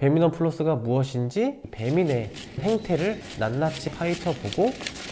배민원 플러스가 무엇인지 배민의 행태를 낱낱이 파헤쳐보고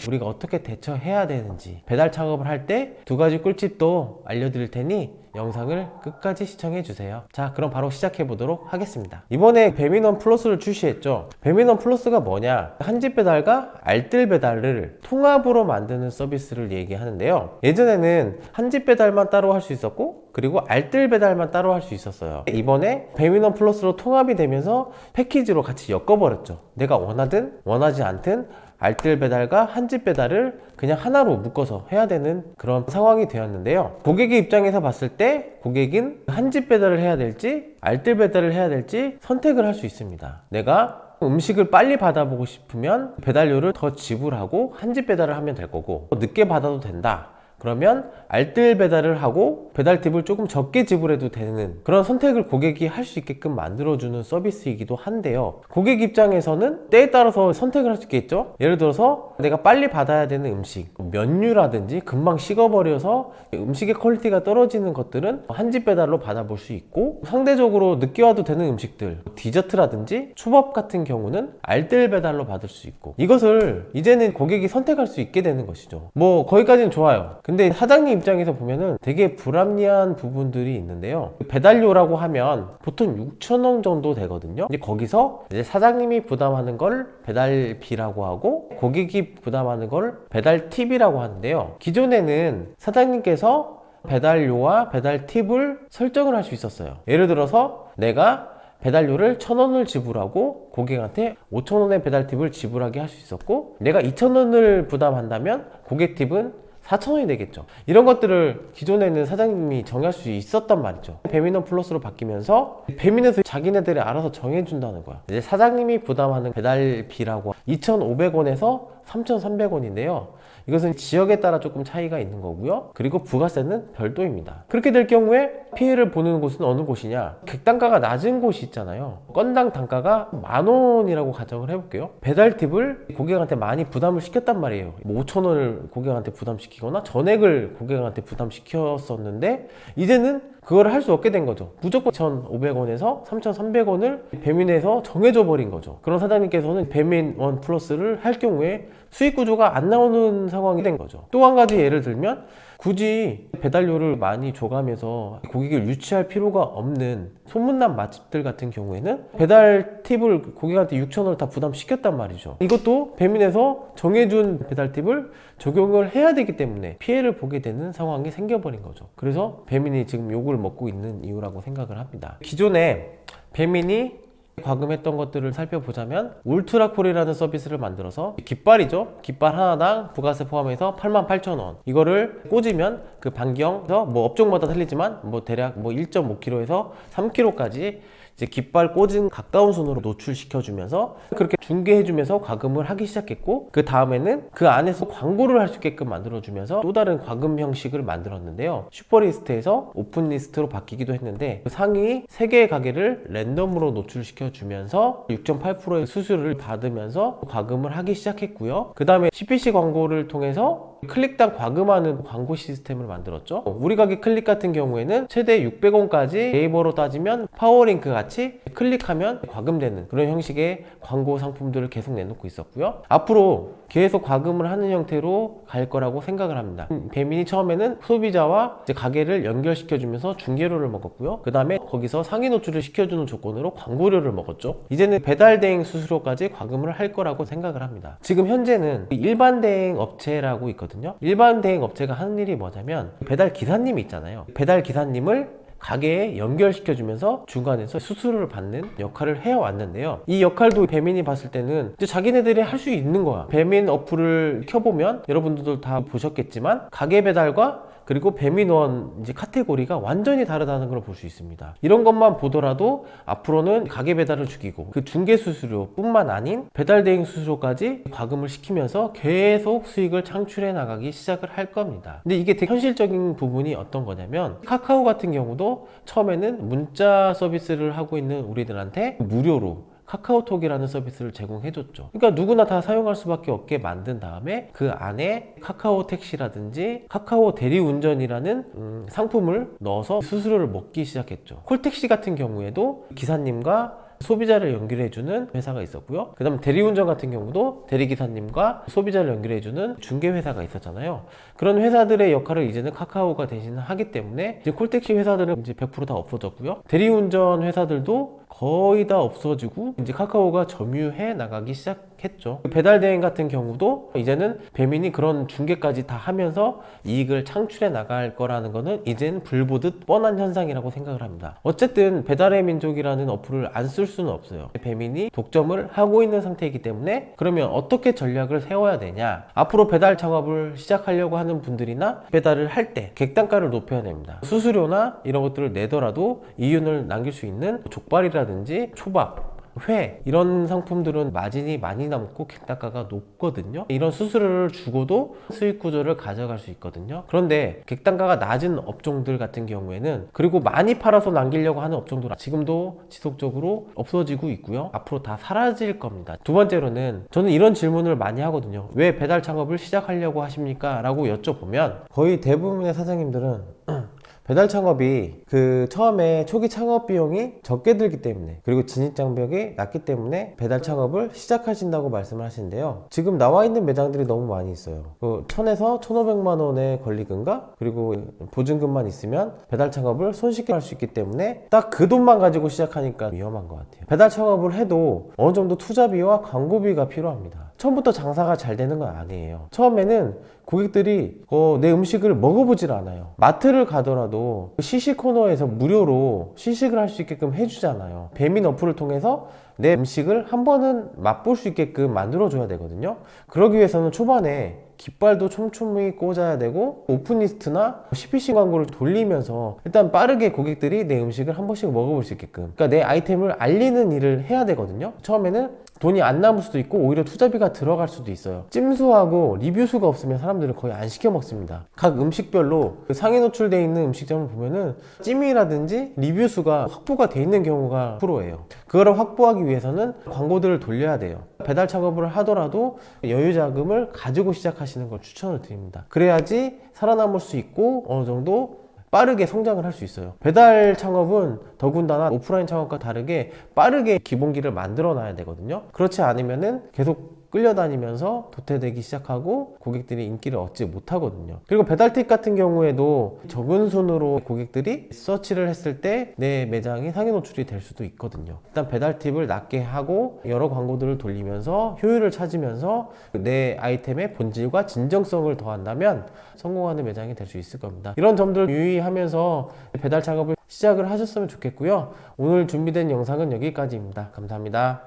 우리가 어떻게 대처해야 되는지 배달 창업을 할 때 두 가지 꿀팁도 알려드릴 테니 영상을 끝까지 시청해주세요. 자, 그럼 바로 시작해보도록 하겠습니다. 이번에 배민원 플러스를 출시했죠. 배민원 플러스가 뭐냐? 한집 배달과 알뜰 배달을 통합으로 만드는 서비스를 얘기하는데요. 예전에는 한집 배달만 따로 할 수 있었고 그리고 알뜰 배달만 따로 할 수 있었어요. 이번에 배민원 플러스로 통합이 되면서 패키지로 같이 엮어버렸죠. 내가 원하든 원하지 않든 알뜰 배달과 한집 배달을 그냥 하나로 묶어서 해야 되는 그런 상황이 되었는데요. 고객의 입장에서 봤을 때 고객은 한집 배달을 해야 될지 알뜰 배달을 해야 될지 선택을 할 수 있습니다. 내가 음식을 빨리 받아보고 싶으면 배달료를 더 지불하고 한집 배달을 하면 될 거고, 늦게 받아도 된다 그러면 알뜰 배달을 하고 배달 팁을 조금 적게 지불해도 되는 그런 선택을 고객이 할 수 있게끔 만들어주는 서비스이기도 한데요. 고객 입장에서는 때에 따라서 선택을 할 수 있겠죠. 예를 들어서 내가 빨리 받아야 되는 음식, 면류라든지 금방 식어버려서 음식의 퀄리티가 떨어지는 것들은 한집 배달로 받아볼 수 있고, 상대적으로 늦게 와도 되는 음식들, 디저트라든지 초밥 같은 경우는 알뜰 배달로 받을 수 있고, 이것을 이제는 고객이 선택할 수 있게 되는 것이죠. 뭐 거기까지는 좋아요. 근데 사장님 입장에서 보면은 되게 불합리한 부분들이 있는데요. 배달료라고 하면 보통 6,000원 정도 되거든요. 이제 거기서 이제 사장님이 부담하는 걸 배달비라고 하고 고객이 부담하는 걸 배달 팁이라고 하는데요. 기존에는 사장님께서 배달료와 배달 팁을 설정을 할 수 있었어요. 예를 들어서 내가 배달료를 1,000원을 지불하고 고객한테 5,000원의 배달 팁을 지불하게 할 수 있었고, 내가 2,000원을 부담한다면 고객 팁은 4,000원이 되겠죠. 이런 것들을 기존에는 사장님이 정할 수 있었단 말이죠. 배민원 플러스로 바뀌면서 배민에서 자기네들이 알아서 정해준다는 거야. 이제 사장님이 부담하는 배달비라고 2,500원에서 3,300원인데요. 이것은 지역에 따라 조금 차이가 있는 거고요. 그리고 부가세는 별도입니다. 그렇게 될 경우에 피해를 보는 곳은 어느 곳이냐? 객단가가 낮은 곳이 있잖아요. 건당 단가가 10,000원이라고 가정을 해볼게요. 배달 팁을 고객한테 많이 부담을 시켰단 말이에요. 뭐 5,000원을 고객한테 부담시키거나 전액을 고객한테 부담시켰었는데 이제는 그걸 할 수 없게 된 거죠. 무조건 1,500원에서 3,300원을 배민에서 정해져 버린 거죠. 그런 사장님께서는 배민원 플러스를 할 경우에 수익 구조가 안 나오는 상황이 된 거죠. 또 한 가지 예를 들면, 굳이 배달료를 많이 줘가면서 고객을 유치할 필요가 없는 소문난 맛집들 같은 경우에는 배달 팁을 고객한테 6,000원을 다 부담시켰단 말이죠. 이것도 배민에서 정해준 배달 팁을 적용을 해야 되기 때문에 피해를 보게 되는 상황이 생겨버린 거죠. 그래서 배민이 지금 욕을 먹고 있는 이유라고 생각을 합니다. 기존에 배민이 과금했던 것들을 살펴보자면, 울트라콜이라는 서비스를 만들어서 깃발이죠. 깃발 하나당 부가세 포함해서 88,000원. 이거를 꽂으면 그 반경에서 뭐 업종마다 틀리지만 뭐 대략 뭐 1.5kg에서 3kg까지 이제 깃발 꽂은 가까운 순으로 노출시켜주면서 그렇게 중개해주면서 과금을 하기 시작했고, 그 다음에는 그 안에서 광고를 할 수 있게끔 만들어주면서 또 다른 과금 형식을 만들었는데요. 슈퍼리스트에서 오픈리스트로 바뀌기도 했는데, 그 상위 3개의 가게를 랜덤으로 노출시켜주면서 6.8%의 수수료를 받으면서 과금을 하기 시작했고요. 그 다음에 CPC 광고를 통해서 클릭당 과금하는 광고 시스템을 만들었죠. 우리 가게 클릭 같은 경우에는 최대 600원까지 네이버로 따지면 파워링크 같이 클릭하면 과금되는 그런 형식의 광고 상품들을 계속 내놓고 있었고요. 앞으로 계속 과금을 하는 형태로 갈 거라고 생각을 합니다. 배민이 처음에는 소비자와 이제 가게를 연결시켜주면서 중개료를 먹었고요. 그 다음에 거기서 상위 노출을 시켜주는 조건으로 광고료를 먹었죠. 이제는 배달 대행 수수료까지 과금을 할 거라고 생각을 합니다. 지금 현재는 일반 대행 업체라고 있거든요. 일반 대행 업체가 하는 일이 뭐냐면, 배달 기사님이 있잖아요. 배달 기사님을 가게에 연결시켜주면서 중간에서 수수료를 받는 역할을 해왔는데요. 이 역할도 배민이 봤을 때는 이제 자기네들이 할 수 있는 거야. 배민 어플을 켜보면 여러분들도 다 보셨겠지만 가게 배달과 그리고 배민원 이제 카테고리가 완전히 다르다는 걸 볼 수 있습니다. 이런 것만 보더라도 앞으로는 가게 배달을 죽이고 그 중개 수수료 뿐만 아닌 배달 대행 수수료까지 과금을 시키면서 계속 수익을 창출해 나가기 시작을 할 겁니다. 근데 이게 되게 현실적인 부분이 어떤 거냐면, 카카오 같은 경우도 처음에는 문자 서비스를 하고 있는 우리들한테 무료로 카카오톡이라는 서비스를 제공해줬죠. 그러니까 누구나 다 사용할 수밖에 없게 만든 다음에 그 안에 카카오 택시라든지 카카오 대리운전이라는 상품을 넣어서 수수료를 먹기 시작했죠. 콜택시 같은 경우에도 기사님과 소비자를 연결해주는 회사가 있었고요. 그 다음 대리운전 같은 경우도 대리기사님과 소비자를 연결해주는 중개회사가 있었잖아요. 그런 회사들의 역할을 이제는 카카오가 대신 하기 때문에 이제 콜택시 회사들은 이제 100% 다 없어졌고요. 대리운전 회사들도 거의 다 없어지고 이제 카카오가 점유해 나가기 시작했죠. 배달 대행 같은 경우도 이제는 배민이 그런 중개까지 다 하면서 이익을 창출해 나갈 거라는 거는 이제는 불보듯 뻔한 현상이라고 생각을 합니다. 어쨌든 배달의 민족이라는 어플을 안 쓸 수는 없어요. 배민이 독점을 하고 있는 상태이기 때문에 그러면 어떻게 전략을 세워야 되냐? 앞으로 배달 창업을 시작하려고 하는 분들이나 배달을 할 때 객단가를 높여야 됩니다. 수수료나 이런 것들을 내더라도 이윤을 남길 수 있는 족발이라든지 초밥, 회 이런 상품들은 마진이 많이 남고 객단가가 높거든요. 이런 수수료를 주고도 수익 구조를 가져갈 수 있거든요. 그런데 객단가가 낮은 업종들 같은 경우에는 그리고 많이 팔아서 남기려고 하는 업종들은 지금도 지속적으로 없어지고 있고요. 앞으로 다 사라질 겁니다. 두 번째로는 저는 이런 질문을 많이 하거든요. 왜 배달 창업을 시작하려고 하십니까? 라고 여쭤보면 거의 대부분의 사장님들은 배달 창업이 처음에 초기 창업 비용이 적게 들기 때문에 그리고 진입 장벽이 낮기 때문에 배달 창업을 시작하신다고 말씀을 하시는데요. 지금 나와 있는 매장들이 너무 많이 있어요. 1000에서 1500만 원의 권리금과 그리고 보증금만 있으면 배달 창업을 손쉽게 할 수 있기 때문에 딱 그 돈만 가지고 시작하니까 위험한 것 같아요. 배달 창업을 해도 어느 정도 투자비와 광고비가 필요합니다. 처음부터 장사가 잘 되는 건 아니에요. 처음에는 고객들이 내 음식을 먹어보질 않아요. 마트를 가더라도 시식 코너에서 무료로 시식을 할 수 있게끔 해주잖아요. 배민 어플을 통해서 내 음식을 한 번은 맛볼 수 있게끔 만들어줘야 되거든요. 그러기 위해서는 초반에 깃발도 촘촘히 꽂아야 되고 오픈리스트나 CPC 광고를 돌리면서 일단 빠르게 고객들이 내 음식을 한 번씩 먹어볼 수 있게끔, 그러니까 내 아이템을 알리는 일을 해야 되거든요. 처음에는 돈이 안 남을 수도 있고 오히려 투자비가 들어갈 수도 있어요. 찜수하고 리뷰수가 없으면 사람들은 거의 안 시켜 먹습니다. 각 음식별로 상위 노출되어 있는 음식점을 보면은 찜이라든지 리뷰수가 확보가 돼 있는 경우가 프로예요. 그거를 확보하기 위해서는 광고들을 돌려야 돼요. 배달 창업을 하더라도 여유 자금을 가지고 시작하시는 걸 추천을 드립니다. 그래야지 살아남을 수 있고 어느 정도 빠르게 성장을 할 수 있어요. 배달 창업은 더군다나 오프라인 창업과 다르게 빠르게 기본기를 만들어 놔야 되거든요. 그렇지 않으면은 계속 끌려다니면서 도태되기 시작하고 고객들이 인기를 얻지 못하거든요. 그리고 배달팁 같은 경우에도 적은 순으로 고객들이 서치를 했을 때 내 매장이 상위 노출이 될 수도 있거든요. 일단 배달팁을 낮게 하고 여러 광고들을 돌리면서 효율을 찾으면서 내 아이템의 본질과 진정성을 더한다면 성공하는 매장이 될 수 있을 겁니다. 이런 점들을 유의하면서 배달 작업을 시작을 하셨으면 좋겠고요. 오늘 준비된 영상은 여기까지입니다. 감사합니다.